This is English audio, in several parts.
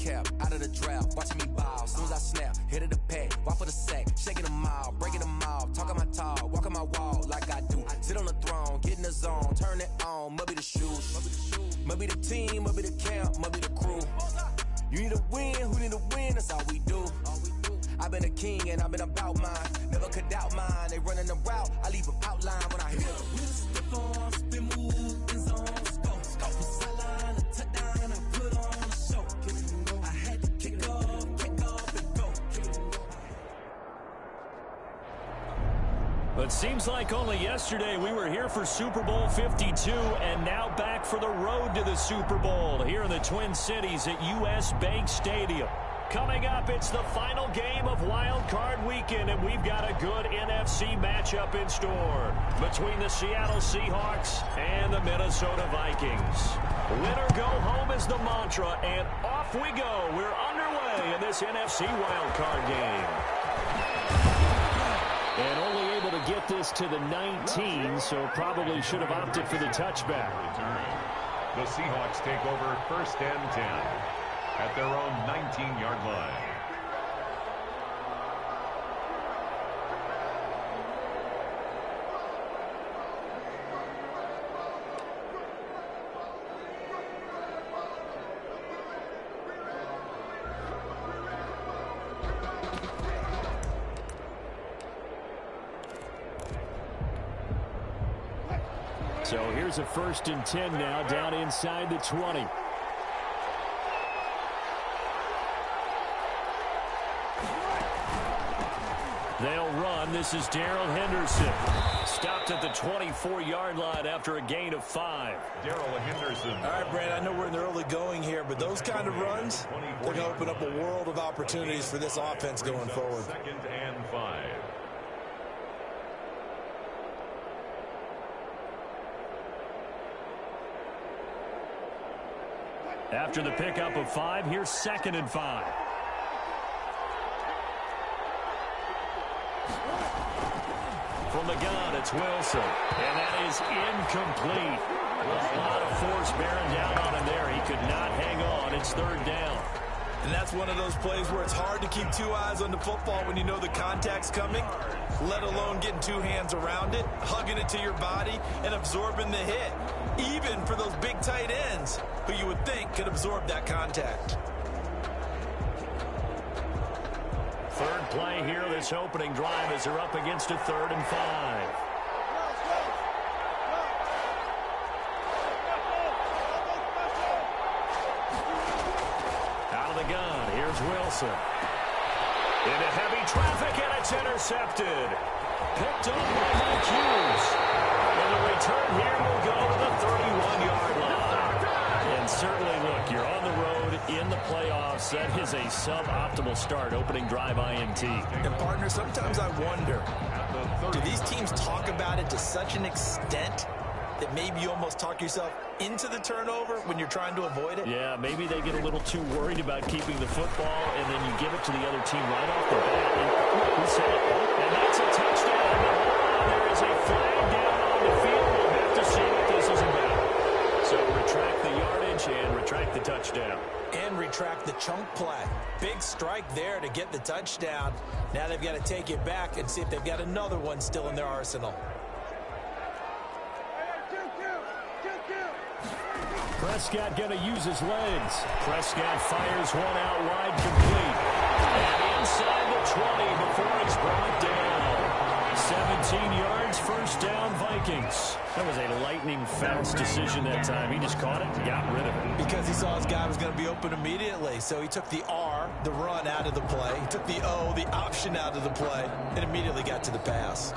cap, out of the draft, watching me ball. Soon as I snap, hit of the pack, walk for the sack, shaking them all, breaking them all, talking my talk, walking my wall like I do. Sit on the throne, get in the zone, turn it on, must be the shoes, must be the team, must be the camp, must be the crew. You need a win, who need a win, that's all we do. I've been a king and I've been about mine, never could doubt mine. They running the route, I leave them outline when I hit them. We just step on, spin move, in zone, go from sideline to touchdown, I put on a show. I had to kick off and go. But seems like only yesterday we were here for Super Bowl 52 and now back for the road to the Super Bowl here in the Twin Cities at US Bank Stadium. Coming up, it's the final game of Wild Card Weekend, and we've got a good NFC matchup in store between the Seattle Seahawks and the Minnesota Vikings. Win or go home is the mantra, and off we go. We're underway in this NFC Wild Card game. And only able to get this to the 19, so probably should have opted for the touchback. The Seahawks take over 1st and 10. At their own 19-yard line. So here's a 1st and 10 now, down inside the 20. They'll run. This is Darrell Henderson. Stopped at the 24-yard line after a gain of 5. Darrell Henderson. All right, Brad, I know we're in the early going here, but those kind of runs, they're going to open up a world of opportunities for this offense going forward. 2nd and 5. After the pickup of 5, here's 2nd and 5. From the gun, it's Wilson. And that is incomplete. A lot of force bearing down on him there. He could not hang on. It's 3rd down. And that's one of those plays where it's hard to keep 2 eyes on the football when you know the contact's coming, let alone getting 2 hands around it, hugging it to your body, and absorbing the hit. Even for those big tight ends who you would think could absorb that contact. 3rd play here, this opening drive as they're up against a 3rd and 5. Out of the gun, here's Wilson. Into heavy traffic, and it's intercepted. Picked up by Mike Hughes. And the return here will go to the 31-yard line. And certainly, look, you're on the road in the playoffs. That is a suboptimal start, opening drive INT. And, partner, sometimes I wonder, do these teams talk about it to such an extent that maybe you almost talk yourself into the turnover when you're trying to avoid it? Yeah, maybe they get a little too worried about keeping the football, and then you give it to the other team right off the bat. And that's a touchdown. There is a flag down on the field. We'll have to see what this is about. So retract the yardage and retract the touchdown. And retract the chunk play. Big strike there to get the touchdown. Now they've got to take it back and see if they've got another one still in their arsenal. Prescott going to use his legs. Prescott fires one out wide, complete. And inside the 20 before it's brought down. 17 yards, 1st down, Vikings. That was a lightning-fast decision that time. He just caught it and got rid of it. Because he saw his guy was going to be open immediately. So he took the R, the run, out of the play. He took the O, the option, out of the play, and immediately got to the pass.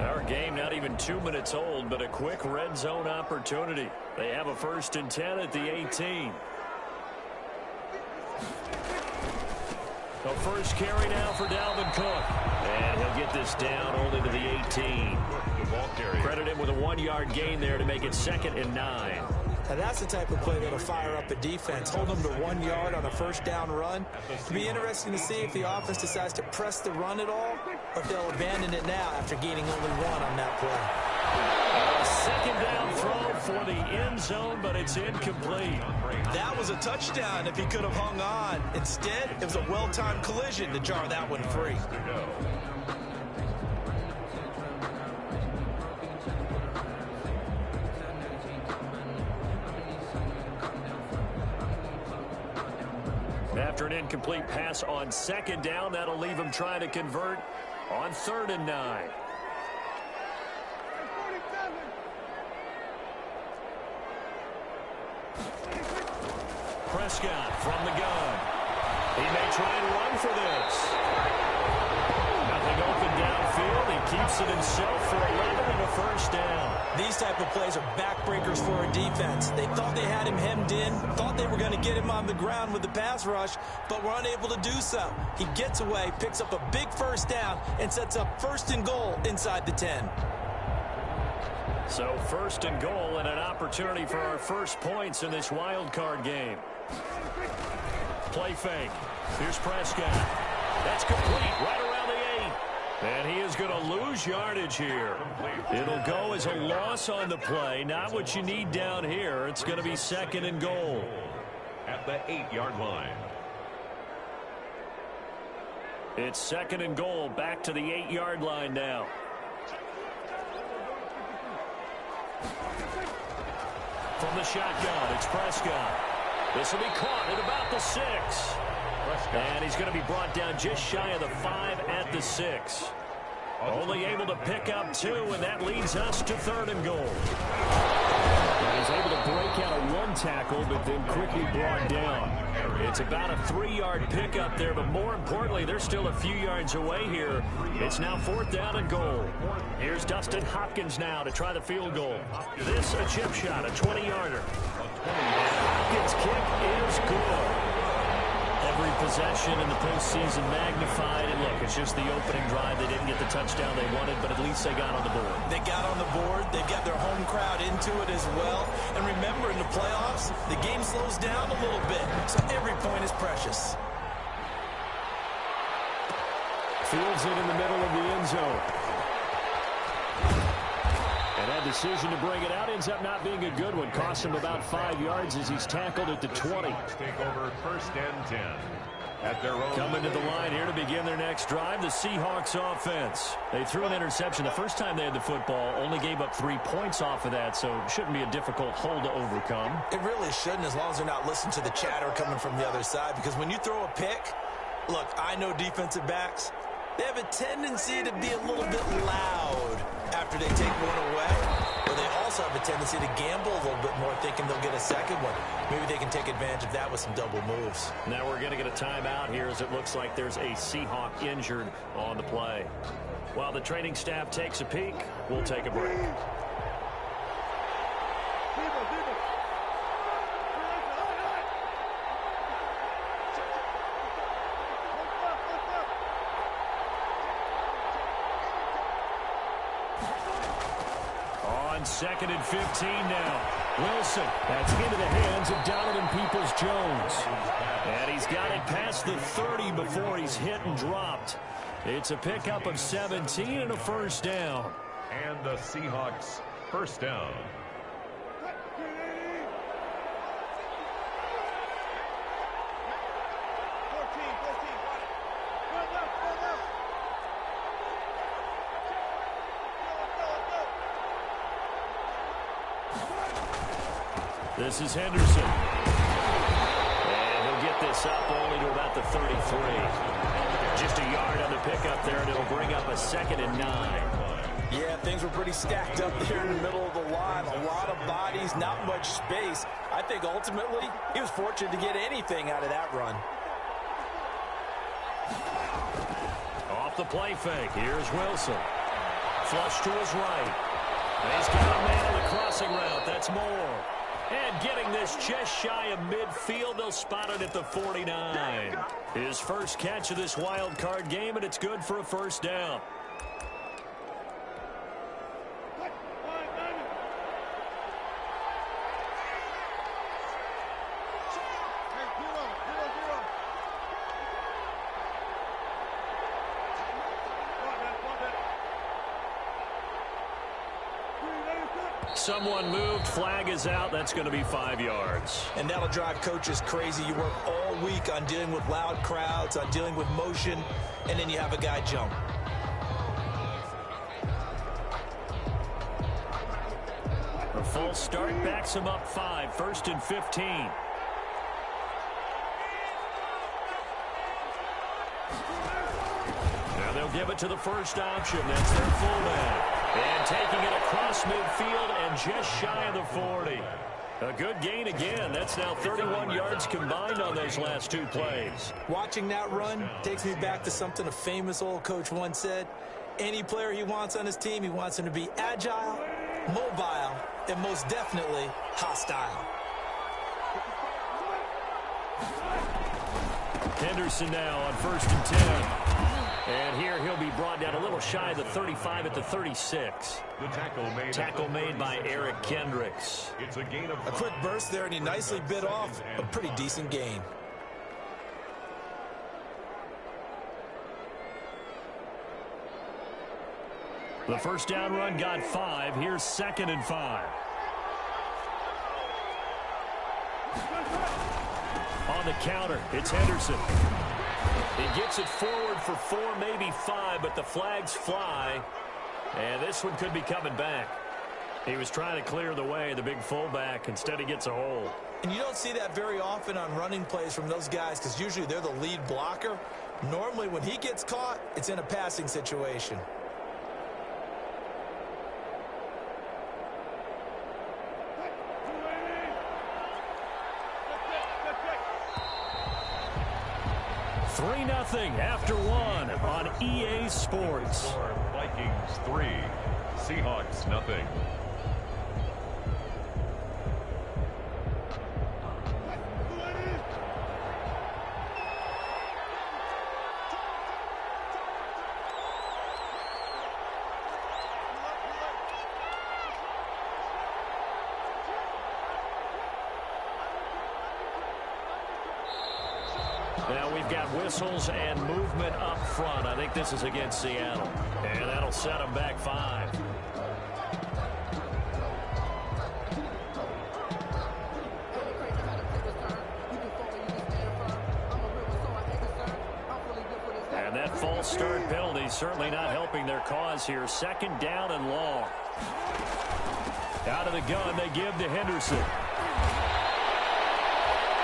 Our game not even 2 minutes old, but a quick red zone opportunity. They have a 1st and 10 at the 18. The first carry now for Dalvin Cook. And he'll get this down only to the 18. Credit him with a 1-yard gain there to make it 2nd and 9. Now that's the type of play that'll fire up a defense. Hold them to 1 yard on a 1st down run. It'll be interesting to see if the offense decides to press the run at all, or if they'll abandon it now after gaining only 1 on that play. Second down throw for the end zone, but it's incomplete. That was a touchdown if he could have hung on. Instead, it was a well-timed collision to jar that one free. After an incomplete pass on second down, that'll leave him trying to convert on 3rd and 9. Prescott from the gun. He may try and run for this. Nothing open downfield. He keeps it himself for 11 and a first down. These type of plays are backbreakers for a defense. They thought they had him hemmed in, thought they were going to get him on the ground with the pass rush, but were unable to do so. He gets away, picks up a big first down, and sets up 1st and goal inside the 10. So 1st and goal and an opportunity for our first points in this wild card game. Play fake. Here's Prescott. That's complete right around the 8. And he is going to lose yardage here. It'll go as a loss on the play. Not what you need down here. It's going to be 2nd and goal. At the 8-yard line. It's 2nd and goal. Back to the 8-yard line now. From the shotgun, it's Prescott. This will be caught at about the 6. And he's going to be brought down just shy of the 5 at the 6. Only able to pick up 2, and that leads us to 3rd and goal. And he's able to break out a 1 tackle, but then quickly brought down. It's about a 3-yard pickup there, but more importantly, they're still a few yards away here. It's now 4th down and goal. Here's Dustin Hopkins now to try the field goal. This a chip shot, a 20-yarder. Hopkins' kick is good. Every possession in the postseason magnified, and look, it's just the opening drive. They didn't get the touchdown they wanted, but at least they got on the board. They got on the board. They've got their home crowd into it as well. And remember, in the playoffs, the game slows down a little bit, so every point is precious. Fields it in the middle of the end zone. And that decision to bring it out ends up not being a good one. Cost him about 5 yards as he's tackled at the 20. Take over 1st and 10. At their own. Coming to the line here to begin their next drive, the Seahawks offense. They threw an interception the first time they had the football, only gave up 3 points off of that, so it shouldn't be a difficult hole to overcome. It really shouldn't, as long as they're not listening to the chatter coming from the other side, because when you throw a pick, look, I know defensive backs, they have a tendency to be a little bit loud after they take one away, but they also have a tendency to gamble a little bit more, thinking they'll get a second one. Maybe they can take advantage of that with some double moves. Now we're going to get a timeout here as it looks like there's a Seahawk injured on the play. While the training staff takes a peek, we'll take a break. On 2nd and 15 now. Wilson, that's into the hands of Donovan Peoples-Jones. And he's got it past the 30 before he's hit and dropped. It's a pickup of 17 and a first down. And the Seahawks first down. This is Henderson. And he'll get this up only to about the 33. Just a yard on the pickup there, and it'll bring up a 2nd and 9. Yeah, things were pretty stacked up there in the middle of the line. A lot of bodies, not much space. I think ultimately he was fortunate to get anything out of that run. Off the play fake, here's Wilson. Flush to his right. And he's got a man on the crossing route. That's Moore. And getting this just shy of midfield, they'll spot it at the 49. His first catch of this wild card game, and it's good for a first down. Someone moved. Flag is out. That's going to be 5 yards. And that'll drive coaches crazy. You work all week on dealing with loud crowds, on dealing with motion, and then you have a guy jump. A false start backs him up 5. 1st and 15. Now they'll give it to the first option. That's their fullback. And taking it across midfield and just shy of the 40. A good gain again. That's now 31 yards combined on those last 2 plays. Watching that run takes me back to something a famous old coach once said. Any player he wants on his team, he wants him to be agile, mobile, and most definitely hostile. Henderson now on 1st and 10. And here he'll be brought down a little shy of the 35 at the 36. The tackle made by Eric Kendricks. It's a gain of 5. A quick burst there, and he nicely bit off a pretty decent gain. The first down run got 5. Here's 2nd and 5. On the counter, it's Henderson. He gets it forward for 4, maybe 5, but the flags fly. And this one could be coming back. He was trying to clear the way, the big fullback. Instead, he gets a hold. And you don't see that very often on running plays from those guys because usually they're the lead blocker. Normally, when he gets caught, it's in a passing situation. Nothing after 1 on EA Sports. Vikings 3, Seahawks nothing. Now we've got whistles and movement up front. I think this is against Seattle. And that'll set them back 5. And that false start penalty certainly not helping their cause here. 2nd down and long. Out of the gun, they give to Henderson.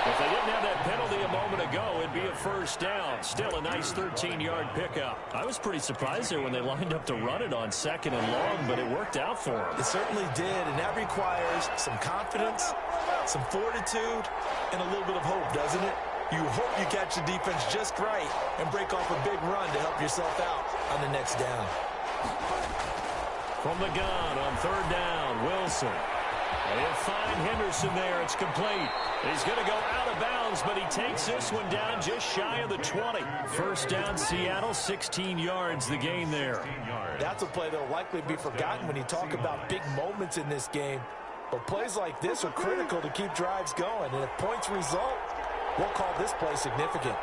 If they didn't have that penalty a moment ago, it'd be a first down. Still a nice 13-yard pickup. I was pretty surprised there when they lined up to run it on 2nd and long, but it worked out for them. It certainly did, and that requires some confidence, some fortitude, and a little bit of hope, doesn't it? You hope you catch the defense just right and break off a big run to help yourself out on the next down. From the gun on 3rd down, Wilson. And he'll find Henderson there. It's complete. He's going to go out of bounds, but he takes this one down just shy of the 20. First down, Seattle, 16 yards, the gain there. That's a play that will likely be forgotten when you talk about big moments in this game. But plays like this are critical to keep drives going. And if points result, we'll call this play significant.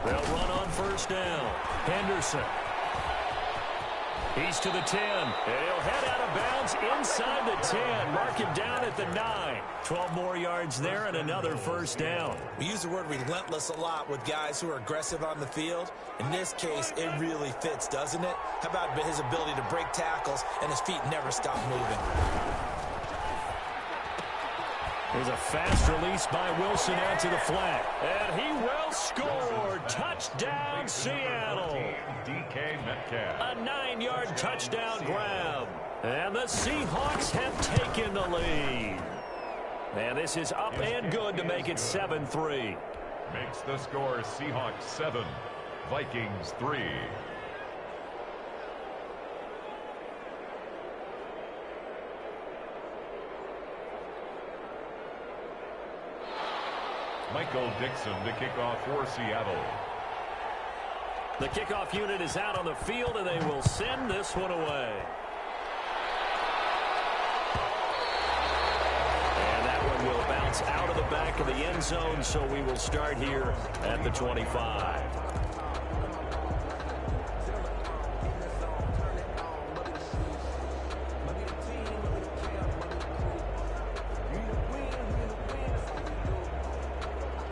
They'll run on 1st down. Henderson. He's to the 10. And he'll head out of bounds inside the 10. Mark him down at the 9. 12 more yards there and another first down. We use the word relentless a lot with guys who are aggressive on the field. In this case, it really fits, doesn't it? How about his ability to break tackles and his feet never stop moving? There's a fast release by Wilson out to the flat. And he will score. Touchdown, Seattle. DK Metcalf. A 9-yard touchdown grab. And the Seahawks have taken the lead. And this is up and good to make it 7-3. Makes the score Seahawks 7, Vikings 3. Michael Dixon to kick off for Seattle. The kickoff unit is out on the field, and they will send this one away. And that one will bounce bounce out of the back of the end zone, so we will start here at the 25.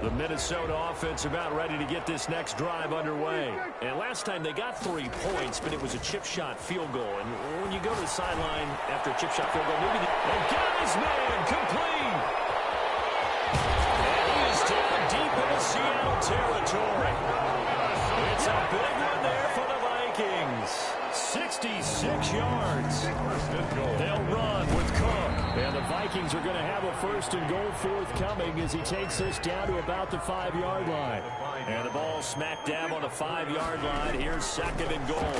The Minnesota offense about ready to get this next drive underway. And last time they got 3 points, but it was a chip shot field goal. And when you go to the sideline after a chip shot field goal, maybe and got his man complete. And he is down deep into Seattle territory. It's a big one there for the Vikings. 66 yards. They'll run with Cook. And the Vikings are going to have a 1st and goal forthcoming as he takes this down to about the 5-yard line. And the ball smack dab on the 5-yard line. Here's 2nd and goal.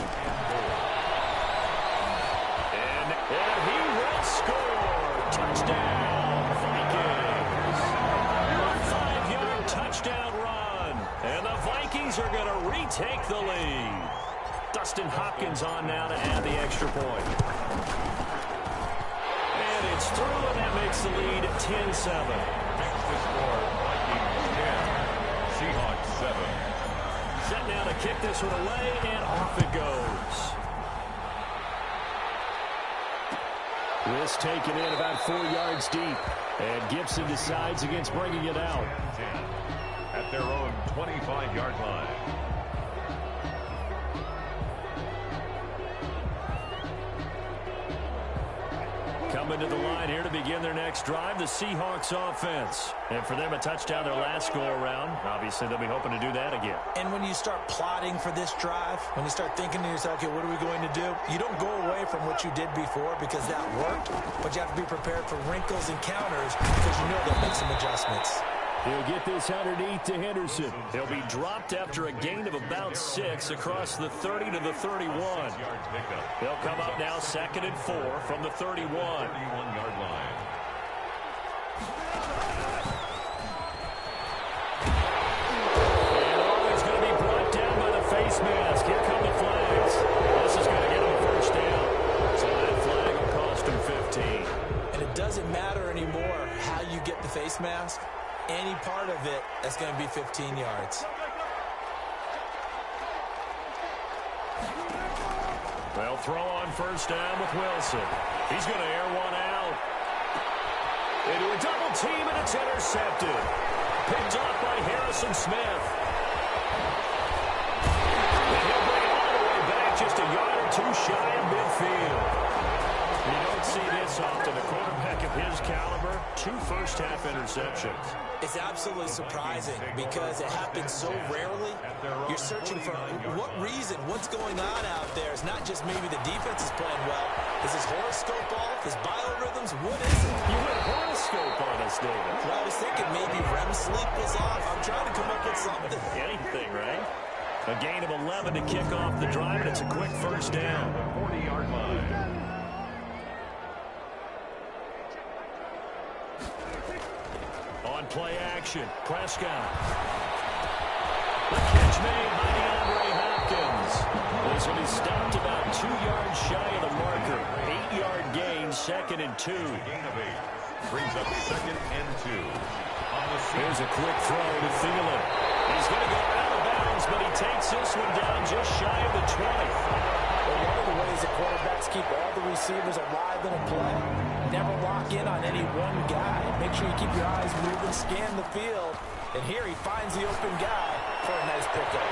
And he will score. Touchdown, Vikings. A 5-yard touchdown run. And the Vikings are going to retake the lead. Dustin Hopkins on now to add the extra point. And it's through, and that makes the lead 10-7. Next to score, Vikings 10, Seahawks 7. Set now to kick this one away, and off it goes. This taken in about 4 yards deep. And Gibson decides against bringing it out. At their own 25-yard line. Coming to the line here to begin their next drive, the Seahawks offense. And for them, a touchdown their last go-around. Obviously, they'll be hoping to do that again. And when you start plotting for this drive, when you start thinking to yourself, okay, what are we going to do? You don't go away from what you did before because that worked, but you have to be prepared for wrinkles and counters because you know they'll make some adjustments. He'll get this underneath to Henderson. He'll be dropped after a gain of about 6 across the 30 to the 31. They'll come up now 2nd and 4 from the 31. 31-yard line. And always going to be brought down by the face mask. Here come the flags. This is going to get him a 1st down. So that flag will cost him 15. And it doesn't matter anymore how you get the face mask. Any part of it, that's going to be 15 yards. They'll throw on 1st down with Wilson. He's going to air one out. Into a double team, and it's intercepted. Picked off by Harrison Smith. And he'll bring it all the way back just a yard or 2 shy of midfield. You don't see this often. A quarterback of his caliber, 2 first-half interceptions. It's absolutely surprising because it happens so rarely. You're searching for what reason, what's going on out there. It's not just maybe the defense is playing well. Is his horoscope off? His biorhythms? What is it? You went horoscope on us, David. Well, I was thinking maybe REM sleep was off. I'm trying to come up with something. Anything, right? A gain of 11 to kick off the drive, and it's a quick 1st down. 40-yard line. On play action, Prescott. The catch made by DeAndre Hopkins. This one is stopped about 2 yards shy of the marker. 8-yard gain, 2nd and 2. Gain of 8. Brings up 2nd and 2. Here's a quick throw to Thielen. He's going to go out of bounds, but he takes this one down just shy of the 20. Well, one of the ways that quarterbacks keep all the receivers alive in a play, never lock in on any one guy. Make sure you keep your eyes moving, scan the field, and here he finds the open guy for a nice pickup.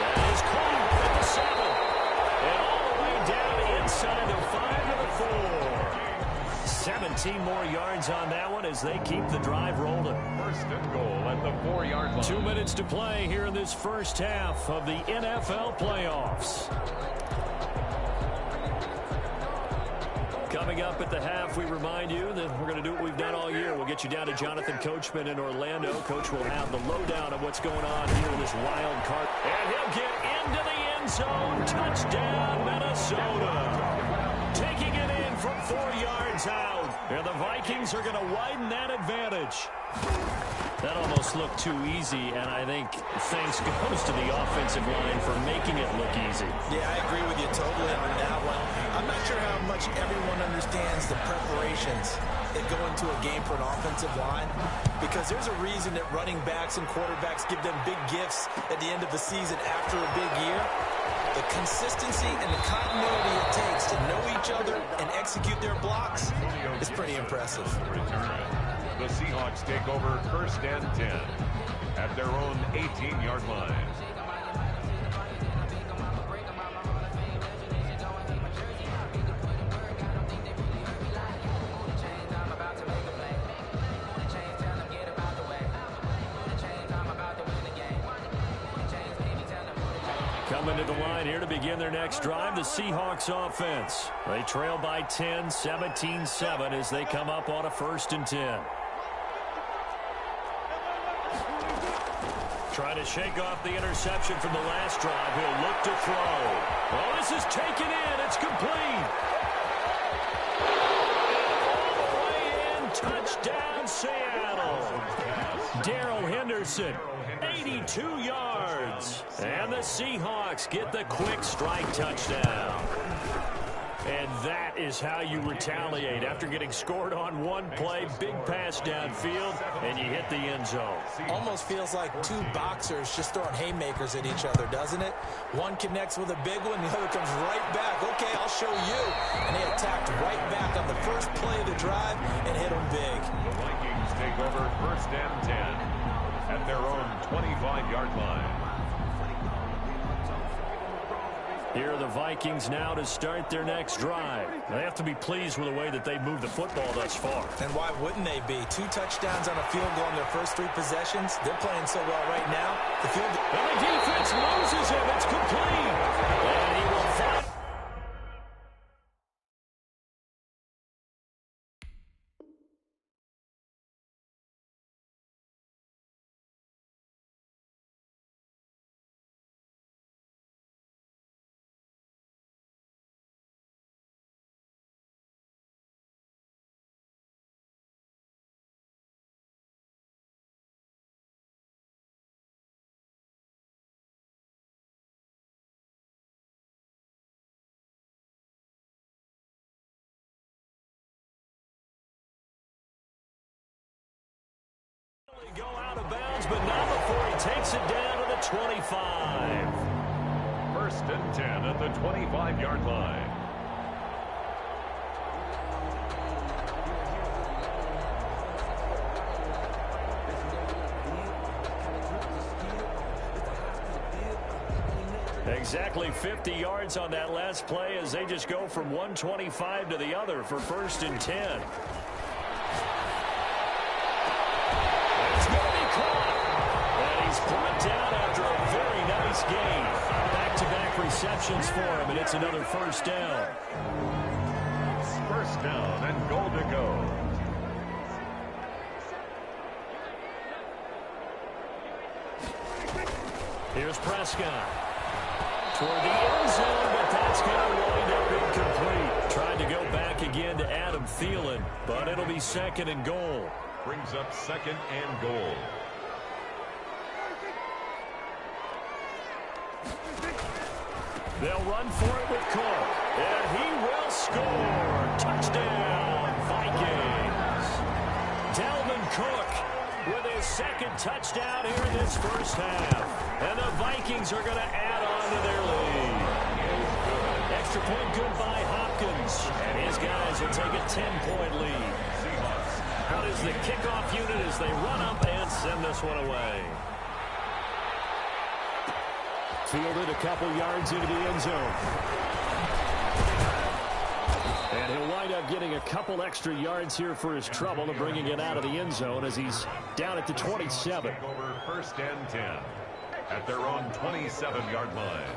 That is Cole at the 7. And all the way down inside the 5 to the 4. 17 more yards on that one as they keep the drive rolling. 1st and goal at the 4-yard line. 2 minutes to play here in this first half of the NFL playoffs. Coming up at the half, we remind you that we're going to do what we've done all year. We'll get you down to Jonathan Coachman in Orlando. Coach will have the lowdown of what's going on here in this wild card. And he'll get into the end zone. Touchdown, Minnesota. Taking it in from 4 yards out. And the Vikings are going to widen that advantage. That almost looked too easy, and I think thanks goes to the offensive line for making it look easy. Yeah, I agree with you totally on that one. I'm not sure how much everyone understands the preparations that go into a game for an offensive line, because there's a reason that running backs and quarterbacks give them big gifts at the end of the season after a big year. The consistency and the continuity it takes to know each other and execute their blocks is pretty impressive. The Seahawks take over 1st and 10 at their own 18-yard line. Coming to the line here to begin their next drive, the Seahawks offense. They trail by 10, 17-7 as they come up on a 1st and 10. Trying to shake off the interception from the last drive. He'll look to throw. Oh, this is taken in. It's complete. All the way in. Touchdown, Seattle. Darrell Henderson, 82 yards. And the Seahawks get the quick strike touchdown. And that is how you retaliate after getting scored on one play, big pass downfield, and you hit the end zone. Almost feels like two boxers just throwing haymakers at each other, doesn't it? One connects with a big one, the other comes right back. Okay, I'll show you. And they attacked right back on the first play of the drive and hit them big. The Vikings take over 1st and 10 at their own 25-yard line. Here are the Vikings now to start their next drive. They have to be pleased with the way that they moved the football thus far. And why wouldn't they be? 2 touchdowns on a field goal in their first 3 possessions. They're playing so well right now. The field goal. And the defense loses him. It's complete. And he will fight. Go out of bounds, but not before he takes it down to the 25. 1st and 10 at the 25-yard line. Exactly 50 yards on that last play as they just go from 125 to the other for 1st and 10. He's brought down after a very nice gain. Back-to-back receptions for him, and it's another 1st down. 1st down and goal to go. Here's Prescott. Toward the end zone, but that's going to wind up incomplete. Tried to go back again to Adam Thielen, but it'll be 2nd and goal. Brings up 2nd and goal. They'll run for it with Cook, and he will score. Touchdown, Vikings. Dalvin Cook with his 2nd touchdown here in this first half. And the Vikings are going to add on to their lead. Extra point good by Hopkins. And his guys will take a 10-point lead. How does the kickoff unit as they run up and send this one away? Fielded a couple yards into the end zone. And he'll wind up getting a couple extra yards here for his trouble to bringing it out of the end zone as he's down at the 27. Over 1st and 10 at their own 27-yard line.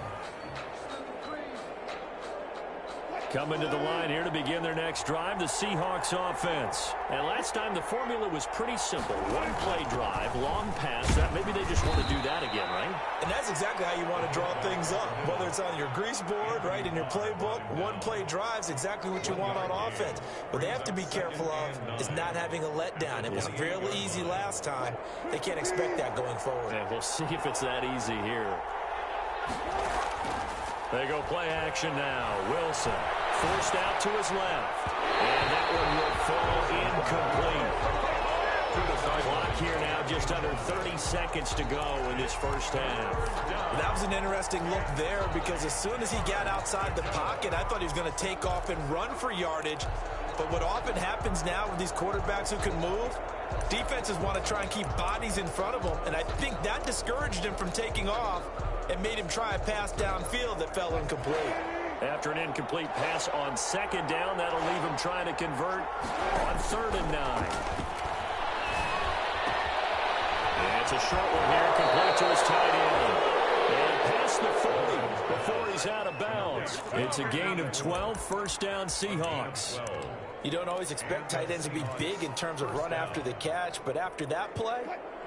Coming to the line here to begin their next drive, the Seahawks offense. And last time the formula was pretty simple. One play drive, long pass. Maybe they just want to do that again, right? And that's exactly how you want to draw things up. Whether it's on your grease board, right, in your playbook, one play drive is exactly what you want on offense. What they have to be careful of is not having a letdown. It was fairly easy last time. They can't expect that going forward. And we'll see if it's that easy here. They go play action now. Wilson forced out to his left. And that one will fall incomplete. Clock here now, just under 30 seconds to go in this first half. That was an interesting look there because as soon as he got outside the pocket, I thought he was going to take off and run for yardage. But what often happens now with these quarterbacks who can move, defenses want to try and keep bodies in front of them. And I think that discouraged him from taking off and made him try a pass downfield that fell incomplete. After an incomplete pass on second down, that'll leave him trying to convert on 3rd and 9. And it's a short one here, complete to his tight end. And past the 40 before he's out of bounds. It's a gain of 12, first down Seahawks. You don't always expect tight ends to be big in terms of run after the catch, but after that play,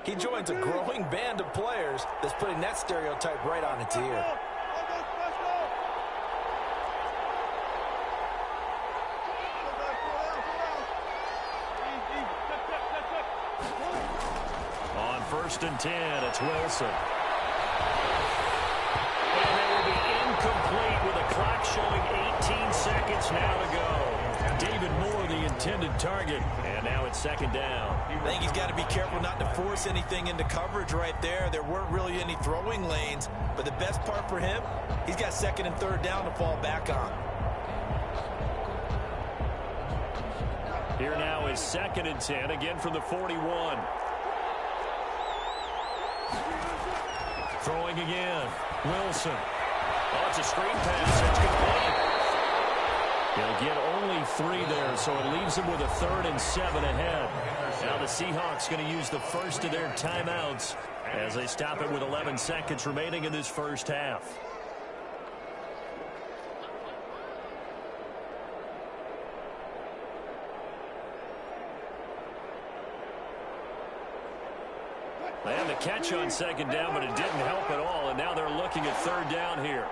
he joins a growing band of players that's putting that stereotype right on its ear. On 1st and 10, it's Wilson. And they will be incomplete with a clock showing 18 seconds now to go. David Moore, the intended target, and now it's 2nd down. I think he's got to be careful not to force anything into coverage right there. There weren't really any throwing lanes, but the best part for him, he's got 2nd and 3rd down to fall back on. Here now is 2nd and 10, again from the 41. Throwing again. Wilson. Oh, it's a screen pass. It's complete. He'll get only 3 there, so it leaves him with a 3rd and 7 ahead. Now the Seahawks going to use the first of their timeouts as they stop it with 11 seconds remaining in this first half. And the catch on 2nd down, but it didn't help at all, and now they're looking at 3rd down here.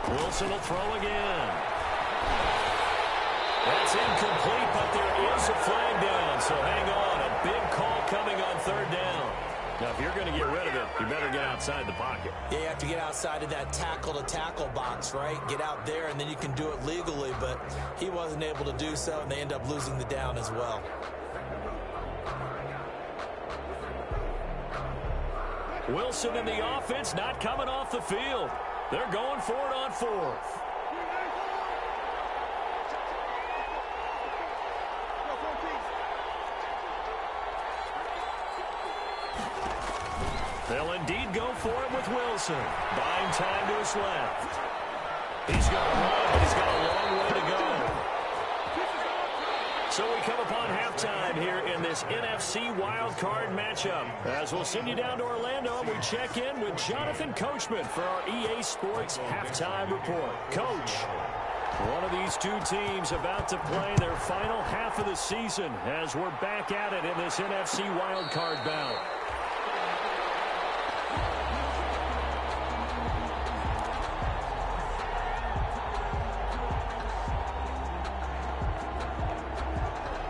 Wilson will throw again. That's incomplete, but there is a flag down, so hang on. A big call coming on 3rd down. Now, if you're going to get rid of it, you better get outside the pocket. Yeah, you have to get outside of that tackle-to-tackle box, right? Get out there, and then you can do it legally, but he wasn't able to do so, and they end up losing the down as well. Wilson and the offense not coming off the field. They're going for it on 4th. They'll indeed go for it with Wilson. Buying time to his left. He's going to run, but he's got a long way to go. So we come upon halftime here in this NFC wildcard matchup. As we'll send you down to Orlando, we check in with Jonathan Coachman for our EA Sports Halftime Report. Coach, one of these two teams about to play their final half of the season as we're back at it in this NFC wildcard bout.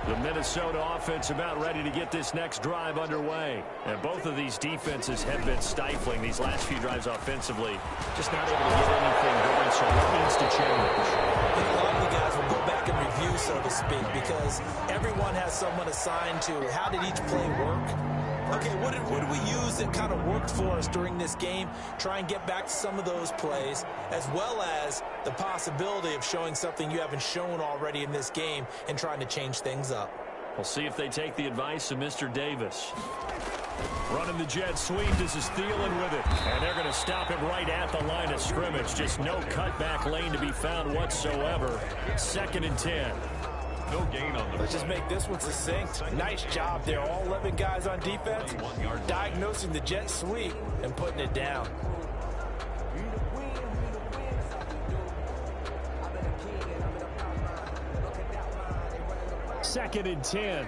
The Minnesota offense about ready to get this next drive underway. And both of these defenses have been stifling these last few drives offensively. Just not able to get anything going, so what needs to change? A lot of the guys will go back and review, so to speak, because everyone has someone assigned to how did each play work. Okay, what did we use that kind of worked for us during this game? Try and get back to some of those plays, as well as the possibility of showing something you haven't shown already in this game and trying to change things up. We'll see if they take the advice of Mr. Davis. Running the jet sweep, this is Thielen with it. And they're going to stop him right at the line of scrimmage. Just no cutback lane to be found whatsoever. 2nd and 10. No gain on the Let's just make this one succinct. Nice job there. All 11 guys on defense diagnosing the jet sweep and putting it down. Second and 10.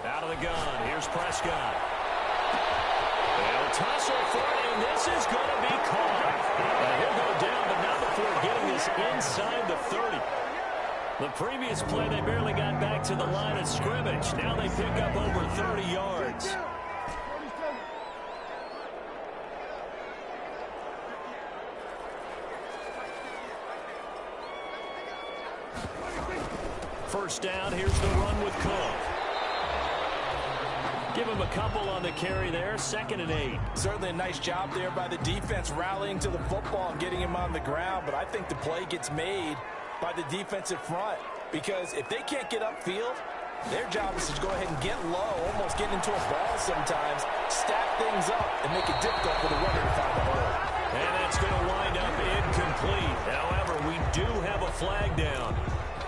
Out of the gun. Here's Prescott. They'll tussle for it, and this is going to be caught. He'll go down, but not before getting this inside the 30. The previous play, they barely got back to the line of scrimmage. Now they pick up over 30 yards. First down, here's the run with Cook. Give him a couple on the carry there, 2nd and 8. Certainly a nice job there by the defense rallying to the football and getting him on the ground, but I think the play gets made by the defensive front because if they can't get upfield, their job is to go ahead and get low, almost get into a ball sometimes, stack things up, and make it difficult for the runner to find the hole. And that's going to wind up incomplete. However, we do have a flag down.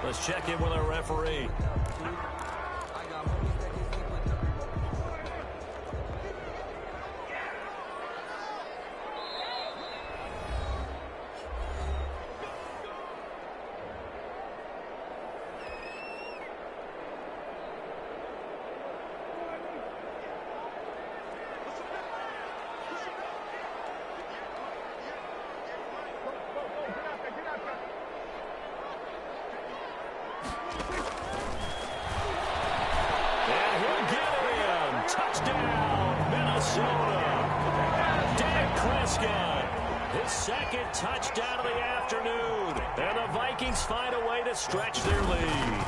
Let's check in with our referee. His second touchdown of the afternoon. And the Vikings find a way to stretch their lead.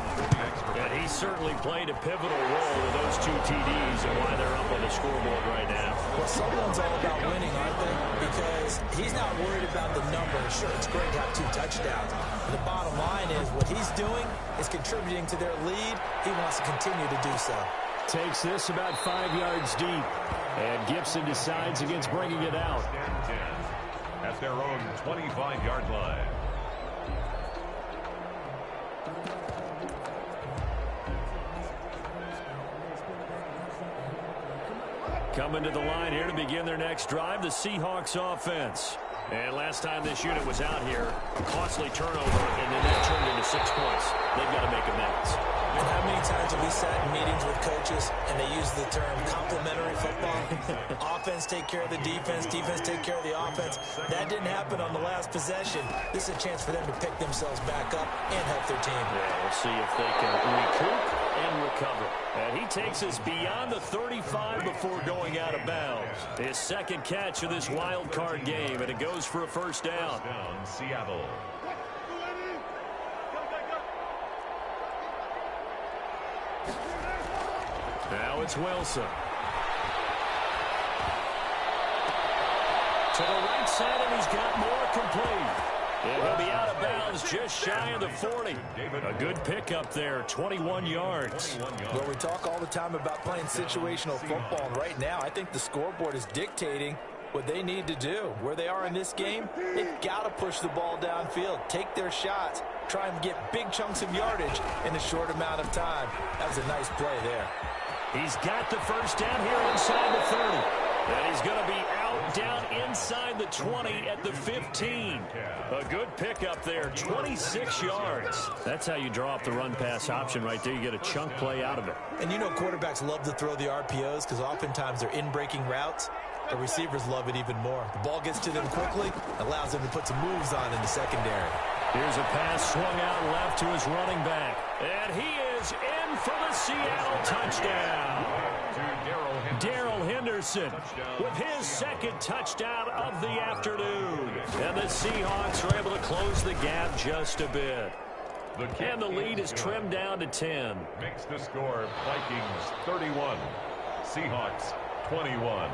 And he certainly played a pivotal role in those 2 TDs and why they're up on the scoreboard right now. Well, someone's all about winning, aren't they? Because he's not worried about the numbers. Sure, it's great to have 2 touchdowns. But the bottom line is what he's doing is contributing to their lead. He wants to continue to do so. Takes this about 5 yards deep. And Gibson decides against bringing it out. At their own 25-yard line. Coming to the line here to begin their next drive, the Seahawks offense. And last time this unit was out here, a costly turnover, and then that turned into 6 points. They've got to make amends. And how many times have we sat in meetings with coaches and they use the term complementary football? Offense take care of the defense, defense take care of the offense. That didn't happen on the last possession. This is a chance for them to pick themselves back up and help their team. Yeah, we'll see if they can recoup and recover. And he takes us beyond the 35 before going out of bounds. His second catch of this wild card game, and it goes for a first down. Seattle. Now it's Wilson. To the right side, and he's got more complete. And he'll be out of bounds just shy of the 40. A good pickup there, 21 yards. Well, we talk all the time about playing situational football, and right now I think the scoreboard is dictating what they need to do. Where they are in this game, they've got to push the ball downfield, take their shots, try and get big chunks of yardage in a short amount of time. That was a nice play there. He's got the first down here inside the 30. And he's going to be out down inside the 20 at the 15. A good pickup there, 26 yards. That's how you draw up the run-pass option right there. You get a chunk play out of it. And you know quarterbacks love to throw the RPOs because oftentimes they're in-breaking routes. The receivers love it even more. The ball gets to them quickly, allows them to put some moves on in the secondary. Here's a pass swung out left to his running back. And he is in for the Seattle touchdown. Darrell Henderson with his second touchdown of the afternoon. And the Seahawks are able to close the gap just a bit. And the lead is trimmed down to 10. Makes the score Vikings 31, Seahawks 21.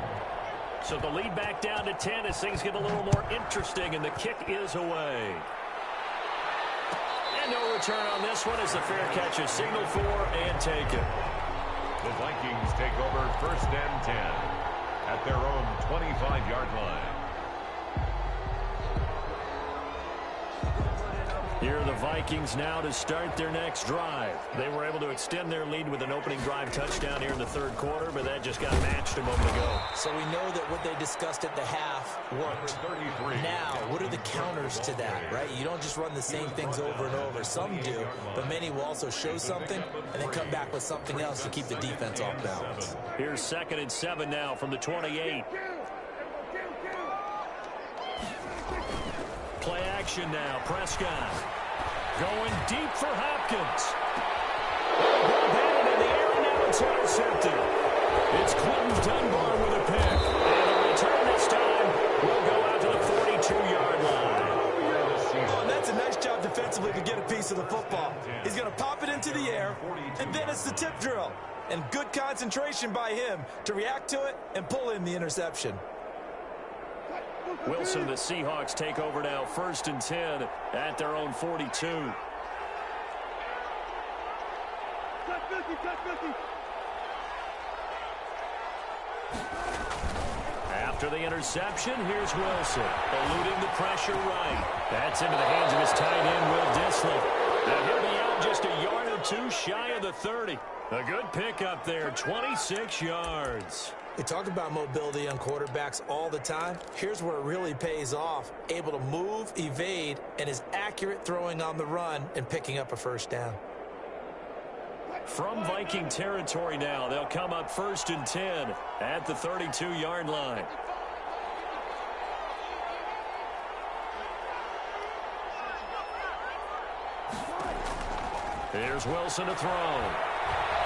So the lead back down to 10 as things get a little more interesting, and the kick is away. And no return on this one as the fair catch is signaled for and taken. The Vikings take over 1st and 10. at their own 25-yard line. Here are the Vikings now to start their next drive. They were able to extend their lead with an opening drive touchdown here in the third quarter, but that just got matched a moment ago. So we know that what they discussed at the half worked. Now, what are the counters to that, right? You don't just run the same things over and over. Some do, but many will also show something and then come back with something else to keep the defense off balance. Here's 2nd and 7 now from the 28. Play action now. Prescott going deep for Hopkins. Ball batted in the air, and now it's intercepted. It's Clinton Dunbar with a pick. And the return this time will go out to the 42-yard line. Oh, and that's a nice job defensively to get a piece of the football. He's going to pop it into the air, and then it's the tip drill. And good concentration by him to react to it and pull in the interception. Wilson, the Seahawks take over now, 1st and 10 at their own 42. After the interception, here's Wilson, eluding the pressure right. That's into the hands of his tight end, Will Dissly. Now he'll be out just a yard or two shy of the 30. A good pickup there, 26 yards. We talk about mobility on quarterbacks all the time. Here's where it really pays off. Able to move, evade, and is accurate throwing on the run and picking up a first down. From Viking territory now, they'll come up 1st and 10 at the 32-yard line. Here's Wilson to throw.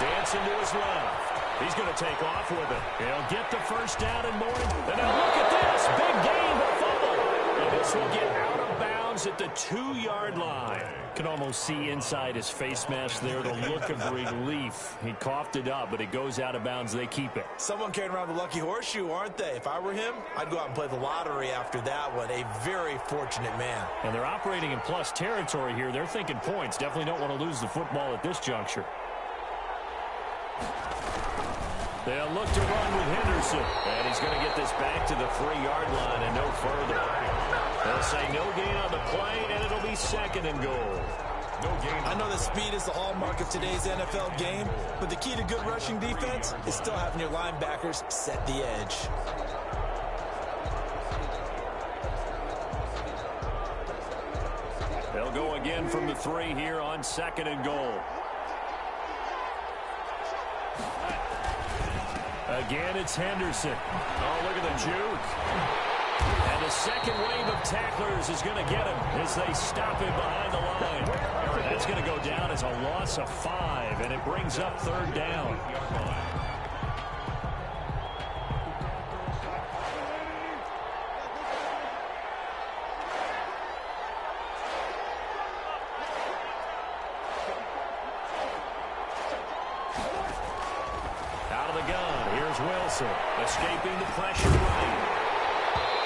Dancing to his left. He's going to take off with it. He'll get the first down and more. And now look at this. Big gain, but fumble. And this will get out of bounds at the 2-yard line. Can almost see inside his face mask there the look of relief. He coughed it up, but it goes out of bounds. They keep it. Someone carrying around the lucky horseshoe, aren't they? If I were him, I'd go out and play the lottery after that one. A very fortunate man. And they're operating in plus territory here. They're thinking points. Definitely don't want to lose the football at this juncture. They'll look to run with Henderson. And he's going to get this back to the 3-yard line and no further. They'll say no gain on the play, and it'll be 2nd and goal. No gain. I know that speed is the hallmark of today's NFL game, but the key to good rushing defense is still having your linebackers set the edge. They'll go again from the 3 here on 2nd and goal. Again, it's Henderson. Oh, look at the juke. And the second wave of tacklers is going to get him as they stop him behind the line. That's going to go down as a loss of 5, and it brings up 3rd down. Wilson escaping the pressure right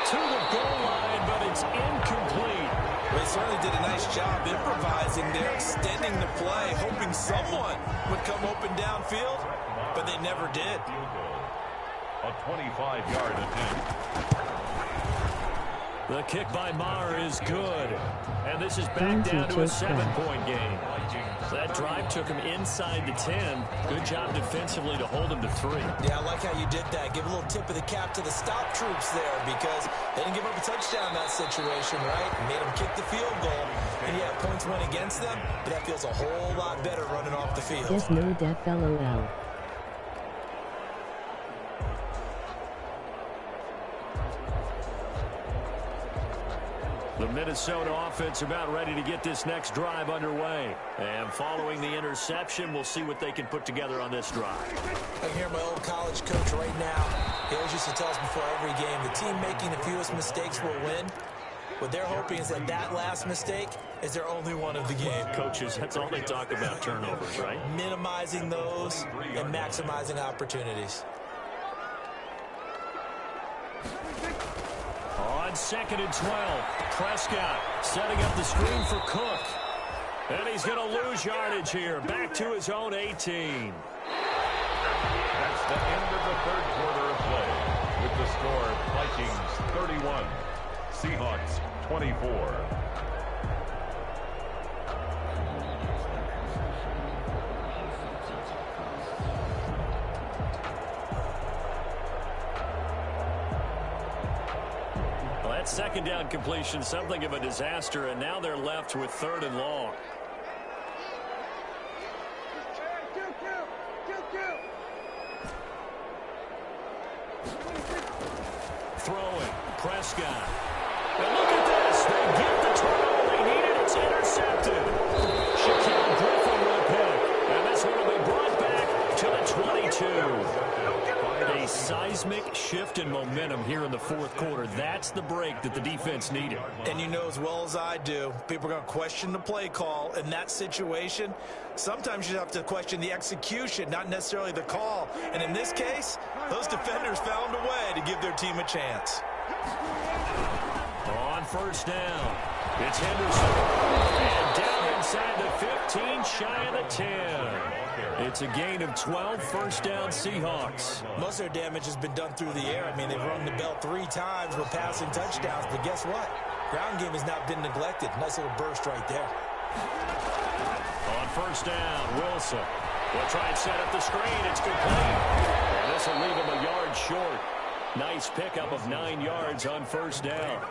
to the goal line, but it's incomplete. Well, they certainly did a nice job improvising there, extending the play, hoping someone would come open downfield, but they never did. A 25-yard attempt. The kick by Maher is good, and this is back down to a 7-point game. That drive took him inside the 10. Good job defensively to hold him to 3. Yeah, I like how you did that. Give a little tip of the cap to the stop troops there because they didn't give up a touchdown in that situation, right? Made them kick the field goal, and yeah, points went against them, but that feels a whole lot better running off the field. Yes, no, that fellow out. The Minnesota offense about ready to get this next drive underway. And following the interception, we'll see what they can put together on this drive. I hear my old college coach right now. He always used to tell us before every game, the team making the fewest mistakes will win. What they're hoping is that that last mistake is their only one of the game. Coaches, that's all they talk about, turnovers, right? Minimizing those and maximizing opportunities. On 2nd and 12, Prescott setting up the screen for Cook. And he's going to lose yardage here, back to his own 18. That's the end of the third quarter of play, with score, Vikings 31, Seahawks 24. Well, that second down completion, something of a disaster, and now they're left with 3rd and long. Throwing, Prescott. And look at this. They get the turnover they needed. It's intercepted. Shaquille Griffin with a pick. And this one will be brought back to the 22. A seismic shift in momentum here in the 4th quarter. That's the break that the defense needed. And you know as well as I do, people are going to question the play call in that situation. Sometimes you have to question the execution, not necessarily the call. And in this case, those defenders found a way to give their team a chance. On 1st down, it's Henderson. And down inside the 15, shy of the 10. It's a gain of 12, 1st down Seahawks. Most of their damage has been done through the air. I mean, they've rung the bell 3 times with passing touchdowns. But guess what? Ground game has not been neglected. Nice little burst right there. On 1st down, Wilson will try and set up the screen. It's complete. And this will leave him a yard short. Nice pickup of 9 yards on 1st down.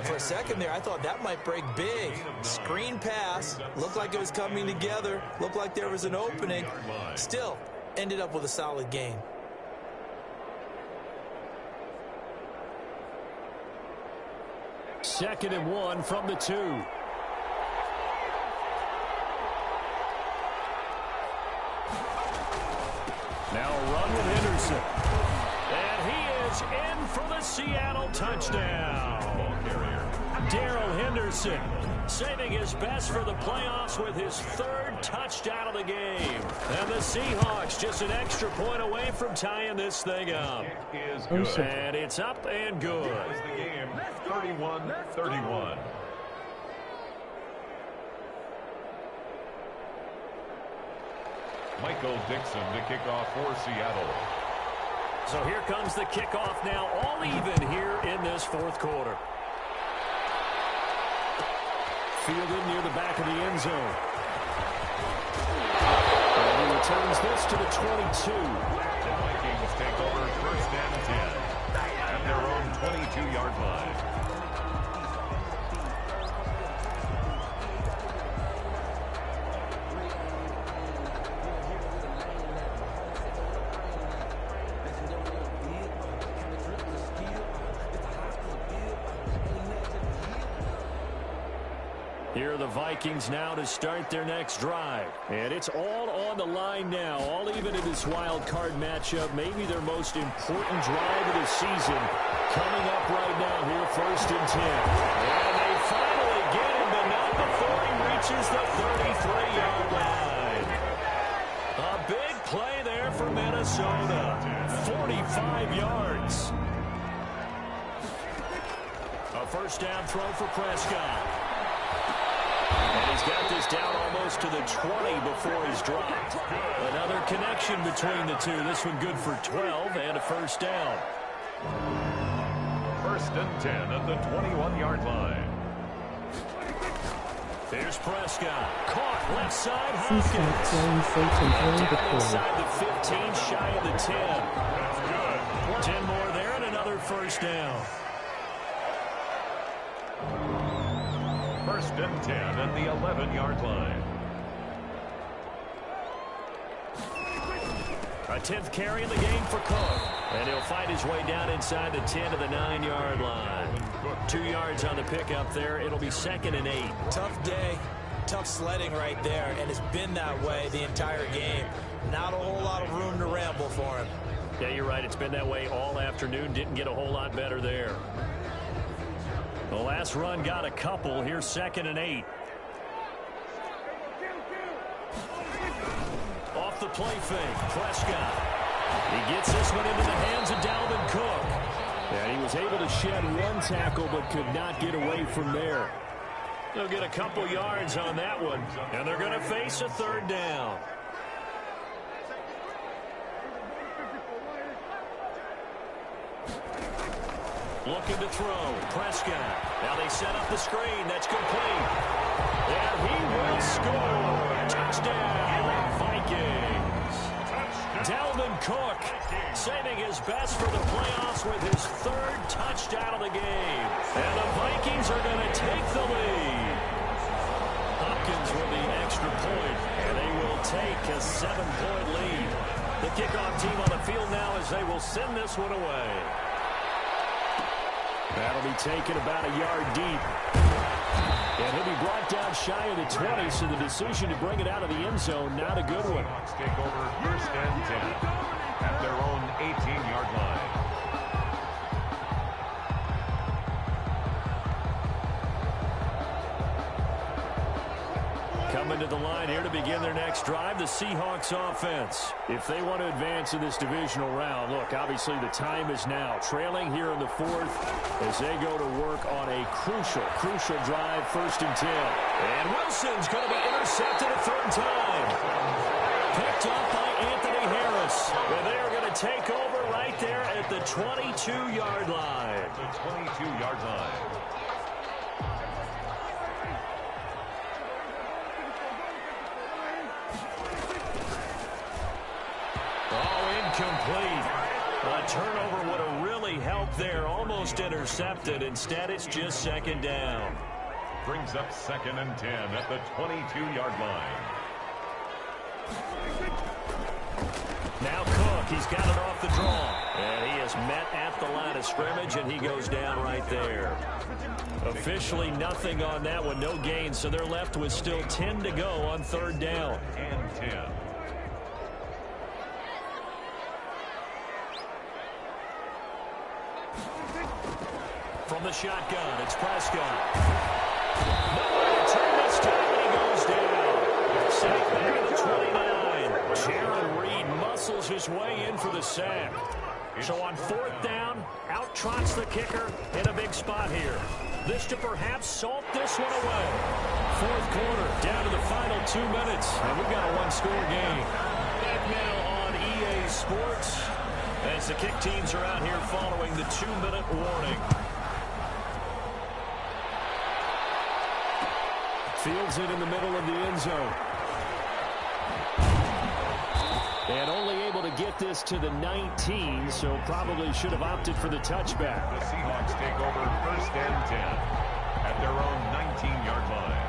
For a second there, I thought that might break big. Screen pass. Looked like it was coming together. Looked like there was an opening. Still, ended up with a solid gain. Second and 1 from the 2. Now a run with Henderson. And he is in for the Seattle touchdown. Darrell Henderson saving his best for the playoffs with his 3rd touchdown of the game. And the Seahawks just an extra point away from tying this thing up. And it's up and good. Ties the game 31-31. Michael Dixon to kick off for Seattle. So here comes the kickoff now, all even here in this 4th quarter. Fielded near the back of the end zone. And he returns this to the 22. The Vikings take over 1st and 10 at their own 22-yard line. Here are the Vikings now to start their next drive. And it's all on the line now, all even in this wild card matchup. Maybe their most important drive of the season coming up right now here, 1st and 10. And they finally get him, but not before he reaches the 33-yard line. A big play there for Minnesota. 45 yards. A 1st down throw for Prescott. And he's got this down almost to the 20 before he's dropped. Another connection between the two. This one good for 12 and a 1st down. 1st and 10 at the 21-yard line. There's Prescott. Caught left side. Hopkins. Down inside the 15, shy of the 10. That's good. 10 more there and another 1st down. 1st and 10 at the 11-yard line. A 10th carry in the game for Cook. And he'll fight his way down inside the 10 to the 9-yard line. 2 yards on the pickup there. It'll be 2nd and 8. Tough day, tough sledding right there, and it's been that way the entire game. Not a whole lot of room to ramble for him. Yeah, you're right. It's been that way all afternoon. Didn't get a whole lot better there. The last run got a couple. Here's 2nd and 8. Off the play fake, Prescott. He gets this one into the hands of Dalvin Cook. And he was able to shed 1 tackle but could not get away from there. They'll get a couple yards on that one. And they're going to face a 3rd down. Looking to throw. Prescott. Now they set up the screen. That's complete. And he will score. Touchdown, Vikings. Dalvin Cook saving his best for the playoffs with his third touchdown of the game. And the Vikings are going to take the lead. Hopkins with the extra point, and they will take a 7-point lead. The kickoff team on the field now as they will send this one away. That'll be taken about a yard deep. And he'll be brought down shy of the 20, so the decision to bring it out of the end zone, not a good one. Take over first and 10 at their own 18-yard line. Coming to the line here to begin their next drive, the Seahawks offense. If they want to advance in this divisional round, look, obviously the time is now. Trailing here in the fourth as they go to work on a crucial drive, 1st and 10. And Wilson's going to be intercepted a third time. Picked up by Anthony Harris. And they are going to take over right there at the 22-yard line. The 22-yard line. Complete. A turnover would have really helped there. Almost intercepted. Instead, it's just 2nd down. Brings up 2nd and 10 at the 22-yard line. Now Cook. He's got it off the draw. And he is met at the line of scrimmage, and he goes down right there. Officially nothing on that one. No gain, so they're left with still 10 to go on 3rd down. And 10. From the shotgun, it's Prescott. Nowhere to turn this time, and he goes down. Sack there at the 29. Jaron Reed muscles his way in for the sack. So on 4th down, out trots the kicker in a big spot here. This to perhaps salt this one away. 4th quarter, down to the final 2 minutes, and we've got a 1-score game. Back now on EA Sports as the kick teams are out here following the 2-minute warning. Fields it in the middle of the end zone. And only able to get this to the 19, so probably should have opted for the touchback. The Seahawks take over 1st and 10 at their own 19-yard line.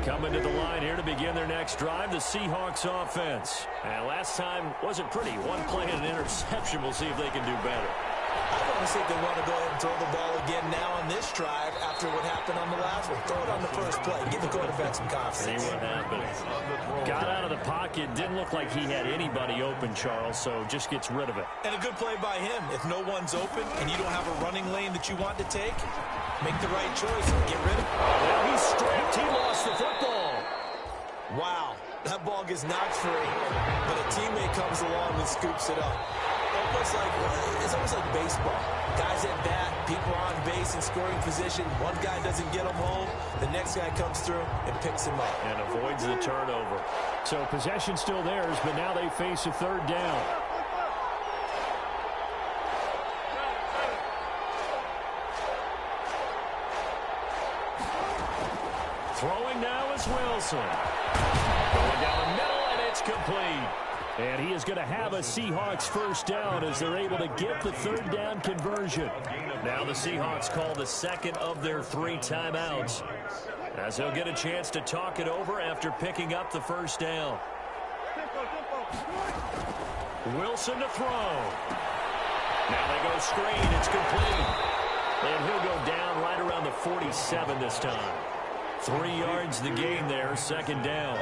Coming to the line here to begin their next drive, the Seahawks offense. And last time wasn't pretty. One play and an interception. We'll see if they can do better. I want to see if they want to go ahead and throw the ball again now on this drive after what happened on the last one. Throw it on the first play. Give the quarterback some confidence. See what happens. Got out of the pocket. Didn't look like he had anybody open, Charles, so just gets rid of it. And a good play by him. If no one's open and you don't have a running lane that you want to take, make the right choice and get rid of it. Well, he's stripped. He lost the football. Wow. That ball gets knocked free, but a teammate comes along and scoops it up. It's almost like baseball. Guys at bat, people on base in scoring position. One guy doesn't get him home. The next guy comes through and picks him up. And avoids the turnover. So possession still theirs, but now they face a 3rd down. Throwing now is Wilson. Going down the middle, and it's complete. And he is going to have a Seahawks 1st down as they're able to get the 3rd down conversion. Now the Seahawks call the 2nd of their 3 timeouts, as they'll get a chance to talk it over after picking up the 1st down. Wilson to throw. Now they go screen. It's complete. And he'll go down right around the 47 this time. 3 yards the gain there, 2nd down.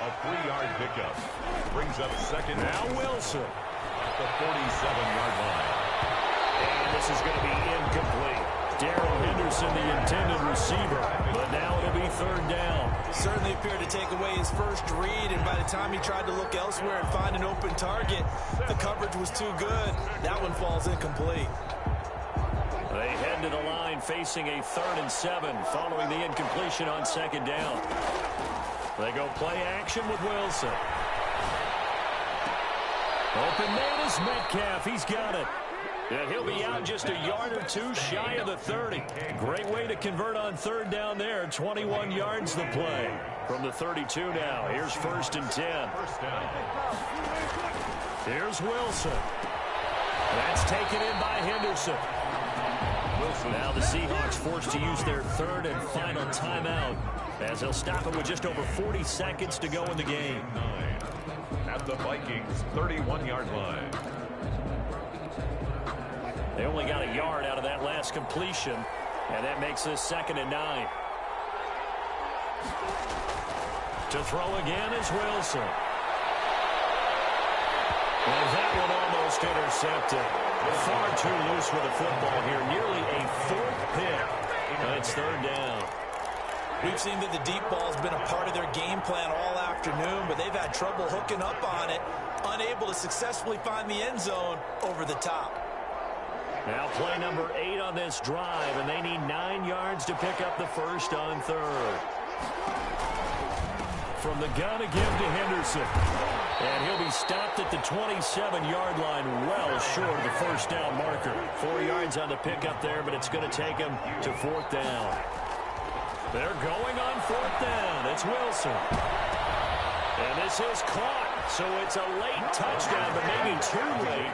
A 3-yard pickup brings up 2nd. Now Wilson at the 47-yard line. And this is going to be incomplete. Darrell Henderson, the intended receiver, but now it'll be 3rd down. Certainly appeared to take away his first read, and by the time he tried to look elsewhere and find an open target, the coverage was too good. That one falls incomplete. They head to the line facing a 3rd and 7 following the incompletion on 2nd down. They go play action with Wilson. Open man is Metcalf. He's got it. And he'll be out just a yard or two shy of the 30. Great way to convert on 3rd down there. 21 yards the play. From the 32 now. Here's 1st and 10. Here's Wilson. That's taken in by Henderson. Now the Seahawks forced to use their 3rd and final timeout as they'll stop it with just over 40 seconds to go in the game. At the Vikings' 31-yard line. They only got a yard out of that last completion, and that makes this 2nd and 9. To throw again is Wilson. And that one almost intercepted. Far too loose with the football here. Nearly a 4th pick. And it's 3rd down. We've seen that the deep ball's been a part of their game plan all afternoon, but they've had trouble hooking up on it, unable to successfully find the end zone over the top. Now play number 8 on this drive, and they need 9 yards to pick up the 1st on 3rd. From the gun again to Henderson. And he'll be stopped at the 27-yard line, well short of the 1st down marker. 4 yards on the pickup there, but it's going to take him to 4th down. They're going on 4th down. It's Wilson. And this is caught. So it's a late touchdown, but maybe too late.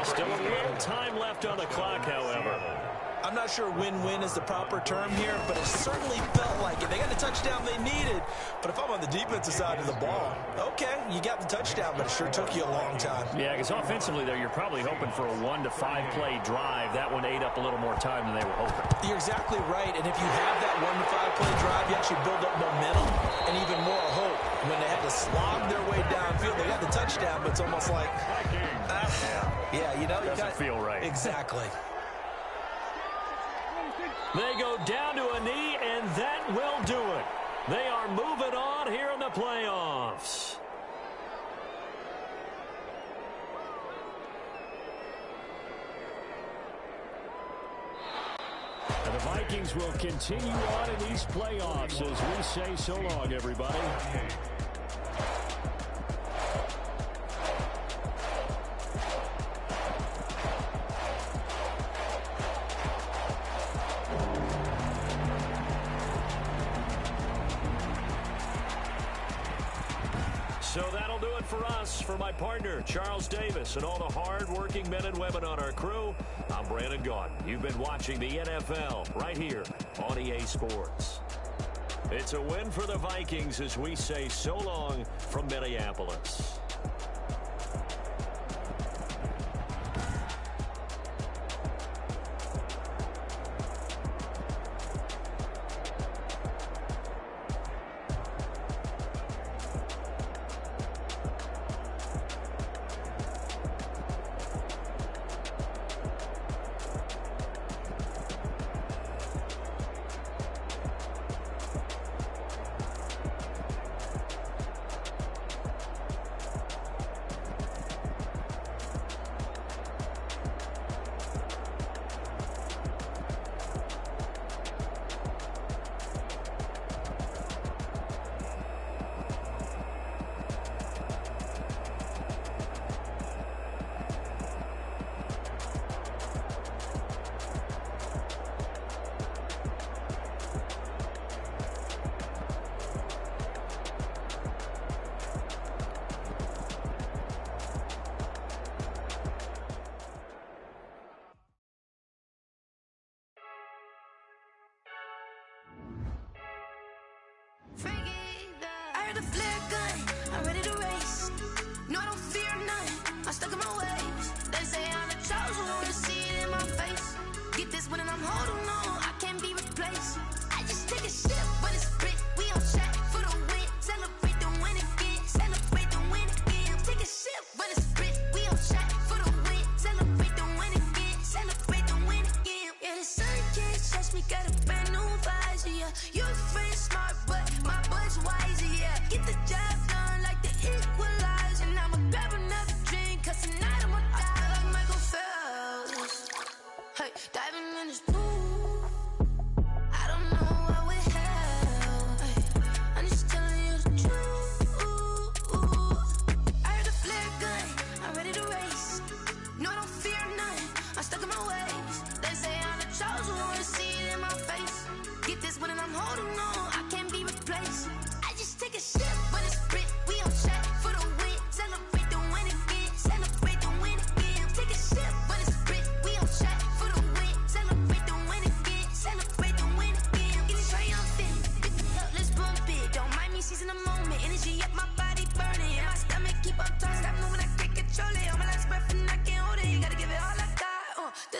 Still a little time left on the clock, however. I'm not sure win-win is the proper term here, but it certainly felt like it. They got the touchdown they needed, but if I'm on the defensive side of the ball, okay, you got the touchdown, but it sure took you a long time. Yeah, because offensively, there, you're probably hoping for a 1 to 5 play drive. That one ate up a little more time than they were hoping. You're exactly right, and if you have that 1 to 5 play drive, you actually build up momentum and even more hope. When they had to slog their way downfield, they got the touchdown, but it's almost like, yeah, you know, you doesn't feel right. Exactly. They go down to a knee, and that will do it. They are moving on here in the playoffs. And the Vikings will continue on in these playoffs as we say so long, everybody. So that'll do it for us. For my partner, Charles Davis, and all the hard-working men and women on our crew, I'm Brandon Gaudin. You've been watching the NFL right here on EA Sports. It's a win for the Vikings as we say so long from Minneapolis.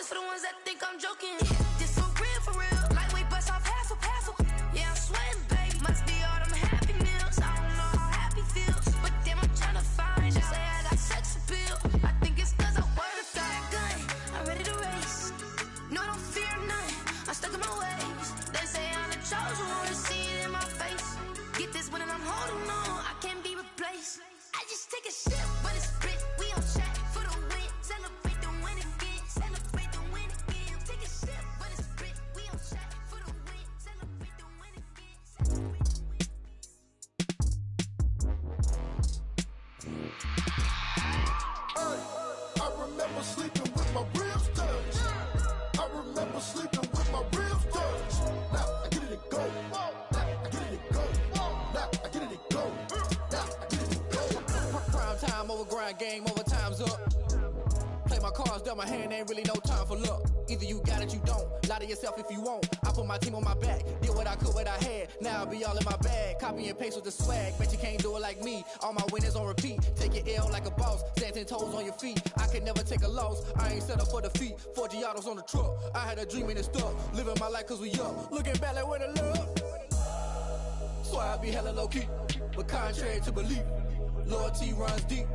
this for the ones that think I'm joking. This for real. Lightweight bust off half a. Yeah, I'm sweating, baby. Must be all them happy meals. I don't know how happy feels, but damn, I'm trying to find. She say I got sex appeal. I think it's 'cause I wear the fat gun. I'm ready to race. No, I don't fear none. I'm stuck in my ways. They say I'm the chosen one. To see it in my face. Get this when I'm holding on. I can't be replaced. I just take a sip, but it's split. We on chat for the win. Celebrate the win again. Celebrate the win again. Take a sip, but it's split. We on chat for the win. Celebrate the win again. I remember sleeping with my ribs touched. I remember sleeping with my ribs touched. Now I get it to go. Now I get it to go. Now I get it to go. Now I get it to go. Prime time over grind, game over, time's up. Play my cards, dealt my hand, ain't really no time for luck. Either you got it, you don't. Lie to yourself if you won't. I put my team on my back, did what I could, what I had. Now I'll be all in my bag. Copy and paste with the swag. Bet you can't do it like me. All my winners on repeat. Take your L like a boss. Stand 10 toes on your feet. I can never take a loss. I ain't set up for defeat. 4 Giottos on the truck. I had a dream and it's stuck. Living my life 'cause we up. Looking back like where the love. Swear I be hella low key, but contrary to belief, loyalty runs deep.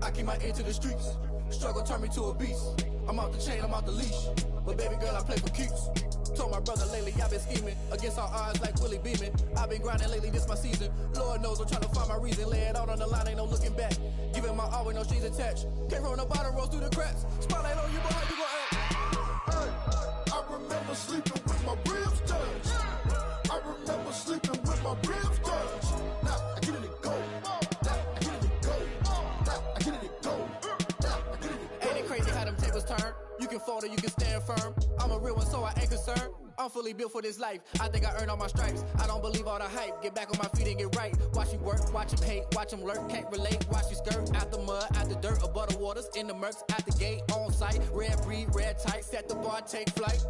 I keep my ear to the streets. Struggle turned me to a beast. I'm off the chain, I'm off the leash. But baby girl, I play for keeps. Told my brother lately, I've been scheming against all odds like Willie Beeman. I've been grinding lately, this my season. Lord knows I'm trying to find my reason. Lay it out on the line, ain't no looking back. Giving my all with no strings attached. Came from the bottom, rose through the cracks. Spotlight on you, boy, how you gon' act? Hey, I remember sleeping with my ribs touched. I remember sleeping with my ribs touched. Now I get it to go. Now I get it to go. Now I get it to go. Now I get it to go. Ain't it crazy how them tables turn? You can fold or you can stand firm. I'm a real one, so I ain't concerned. I'm fully built for this life. I think I earned all my stripes. I don't believe all the hype. Get back on my feet and get right. Watch you work, watch him hate, watch him lurk. Can't relate, watch you skirt. Out the mud, out the dirt, above the waters, in the murks, out the gate, on site. Red breed, red tight, set the bar, take flight.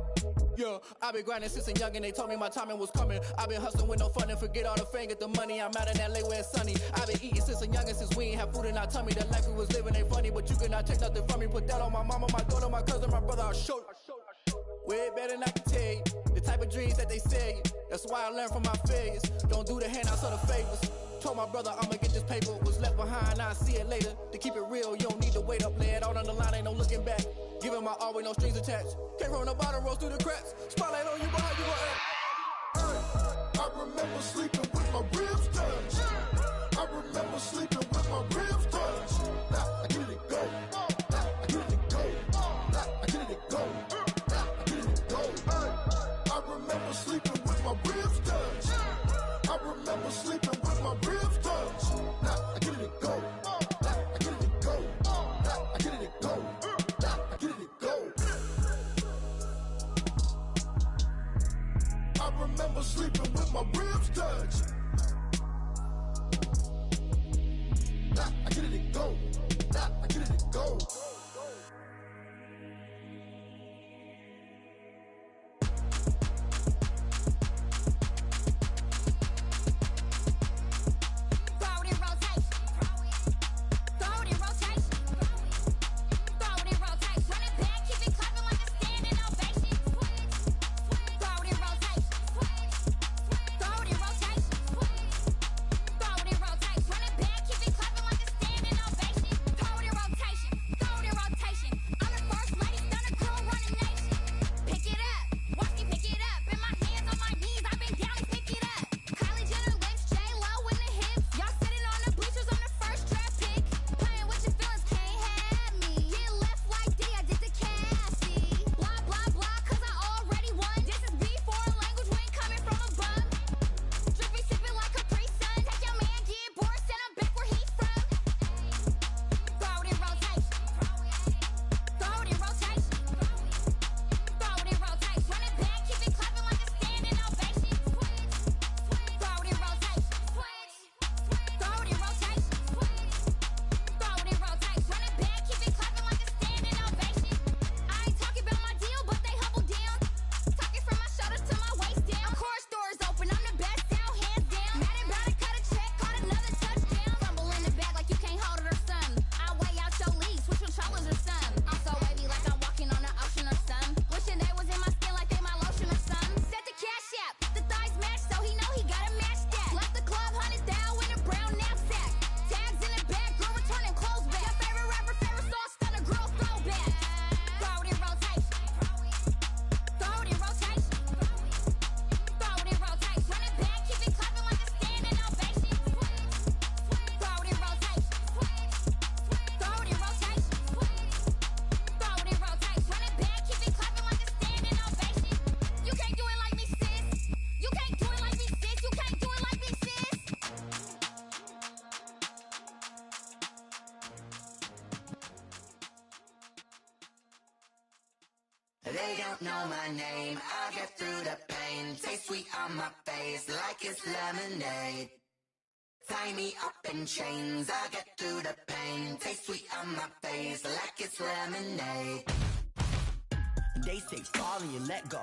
Yeah, I been grinding since a youngin', they told me my timing was coming. I been hustling with no fun and forget all the fame, get the money. I'm out in LA where it's sunny. I been eating since a youngin', since we ain't have food in our tummy. The life we was living ain't funny, but you cannot take nothing from me. Put that on my mama, my daughter, my cousin, my brother, I'll show you. Way better than I can tell you. The type of dreams that they sell you. That's why I learned from my failures. Don't do the handouts or the favors. Told my brother I'ma get this paper. Was left behind, I'll see it later. To keep it real, you don't need to wait up. Lay it out on the line, ain't no looking back. Giving my all with no strings attached. Came from the bottom, rose through the cracks. Spotlight on you, boy, how you gon' act? Hey, I remember sleeping with my ribs touched. I remember sleeping with my ribs touched. Now I get it to go. Now I get it to go. Now I get it to go. Now I get it to go. Hey, I remember sleeping with my ribs touched. I remember sleeping with my ribs touched. Now I get it to go. Now I get it to go. Now I get it to go. Now I get it to go. I remember sleeping with my ribs touched. Now I get it to go. Now I get it to go. They don't know my name, I get through the pain. Taste sweet on my face like it's lemonade. Tie me up in chains, I get through the pain. Taste sweet on my face like it's lemonade. They say fall and you let go,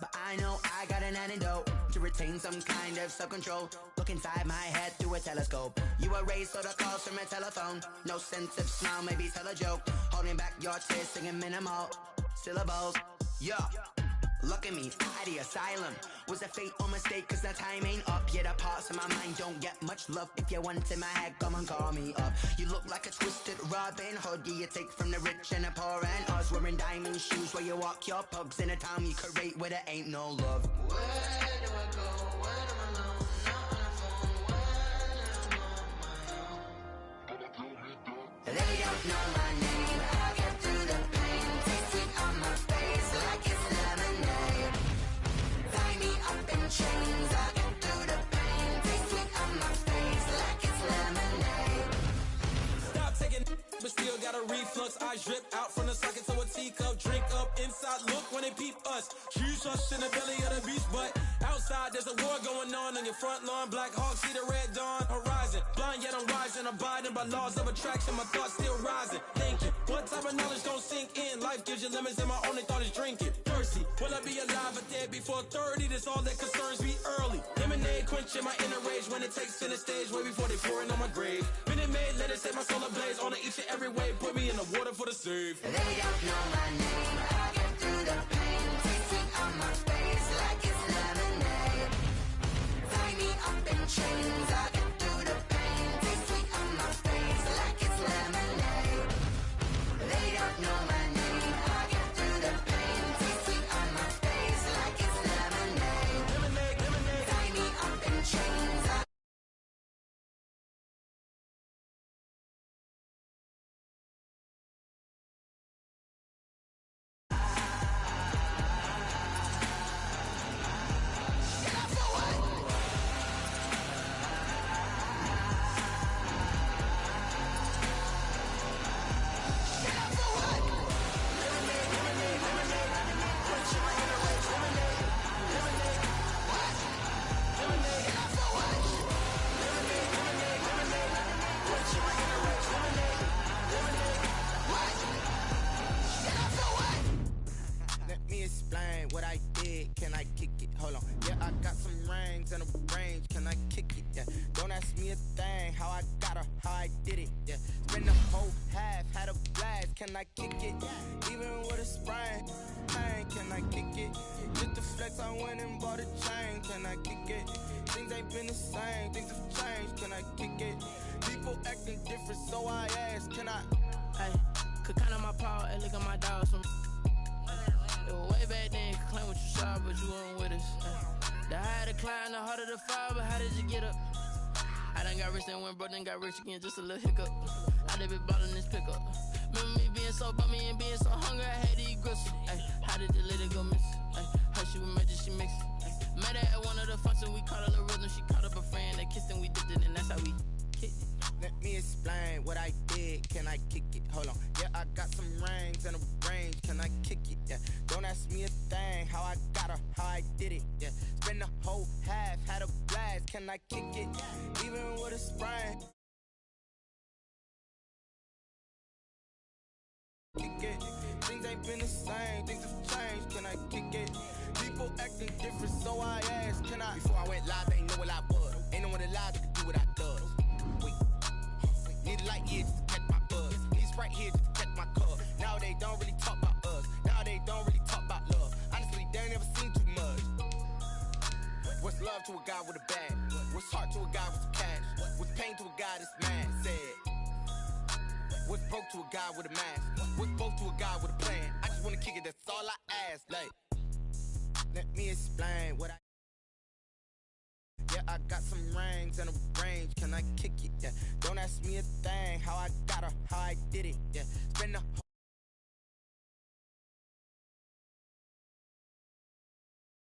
but I know I got an antidote to retain some kind of self-control. Look inside my head through a telescope. You erase all the calls from a telephone. No sense of smile, maybe tell a joke. Holding back your tears, singing minimal syllables. Yeah, look at me, at the asylum. Was a fate or mistake, cause the time ain't up. Yeah, the parts of my mind don't get much love. If you want in my head, come and call me up. You look like a twisted Robin Hood. Yeah, you take from the rich and the poor and us. Wearing diamond shoes where you walk your pugs in a town you create where there ain't no love. Where do I go? Where do I know? Not on the phone. Where do I know? They don't know my name. I get through the pain. Taste sweet on my face like it's lemonade. Tie me up in chains. I get through the pain. Taste sweet on my face like it's lemonade. Stop taking, but still got a reflux. Eyes drip out from the socket to a teacup. Drink up inside, look when they peep us. Choose us in the belly of the beast, but outside there's a war going on your front lawn. Black Hawk, see the red dawn horizon. Blind yet I'm rising, abiding by laws of attraction. My thoughts still rising, thinking what type of knowledge don't sink in? Life gives you limits and my only thought is drinking. Thirsty, will I be alive or dead before 30? That's all that concerns me early. Lemonade quenching my inner rage when it takes center stage, way before they pouring on my grave. Minute Maid, let it set my soul ablaze on each and every way. Put me in the water for the save. They don't know my name, I get through the pain. Taste sweet on my face like it's lemonade. Tie me up in chains, I get through the pain. Taste sweet on my face like it's lemonade. They don't know my name, I get through the pain. Taste sweet on my face like it's lemonade. Lemonade, lemonade. Tie me up in chains, explain what I did. Can I kick it? Hold on. Yeah, I got some rings and a range. Can I kick it? Yeah. Don't ask me a thing. How I got her, how I did it. Yeah. Spend the whole half, had a blast. Can I kick it? Even with a sprain. Pain, can I kick it? Just the flex, I went and bought a chain. Can I kick it? Things ain't been the same. Things have changed. Can I kick it? People acting different, so I ask. Can I? Hey, could count on my power and look at my dogs from. It was way back then, could claim what you saw, but you weren't with us. The higher the climb, the harder the fall, but how did you get up? I done got rich and went broke, then got rich again, just a little hiccup. I done been ballin' this pickup. Remember me being so bummy and being so hungry, I had to eat gristle. Ay, how did the lady go miss? Ay, her she was magic, she mixed. Met her at one of the functions, we caught a little rhythm, she caught up a friend, they kissed and we dipped it, and that's how we kicked it. Let me explain what I did. Can I kick it? Hold on. Yeah, I got some rings and a range. Can I kick it? Yeah. Don't ask me a thing. How I got her, how I did it. Yeah. Spend the whole half, had a blast. Can I kick it? Even with a sprain. Kick it. Things ain't been the same. Things have changed. Can I kick it? People acting different, so I asked. Can I? Before I went live, they ain't know what I was. Ain't no one alive that could do what I does. Need a light here just to catch my buzz. Need Sprite here just to catch my cup. Now they don't really talk about us. Now they don't really talk about love. Honestly, they ain't never seen too much. What's love to a guy with a bag? What's heart to a guy with some cash? What's pain to a guy that's mad? Said. What's broke to a guy with a mask? What's broke to a guy with a plan? I just wanna kick it, that's all I ask. Like, let me explain what I. Yeah, I got some rings and a range. Can I kick it? Yeah. Don't ask me a thing. How I got her, how I did it. Yeah. Spend the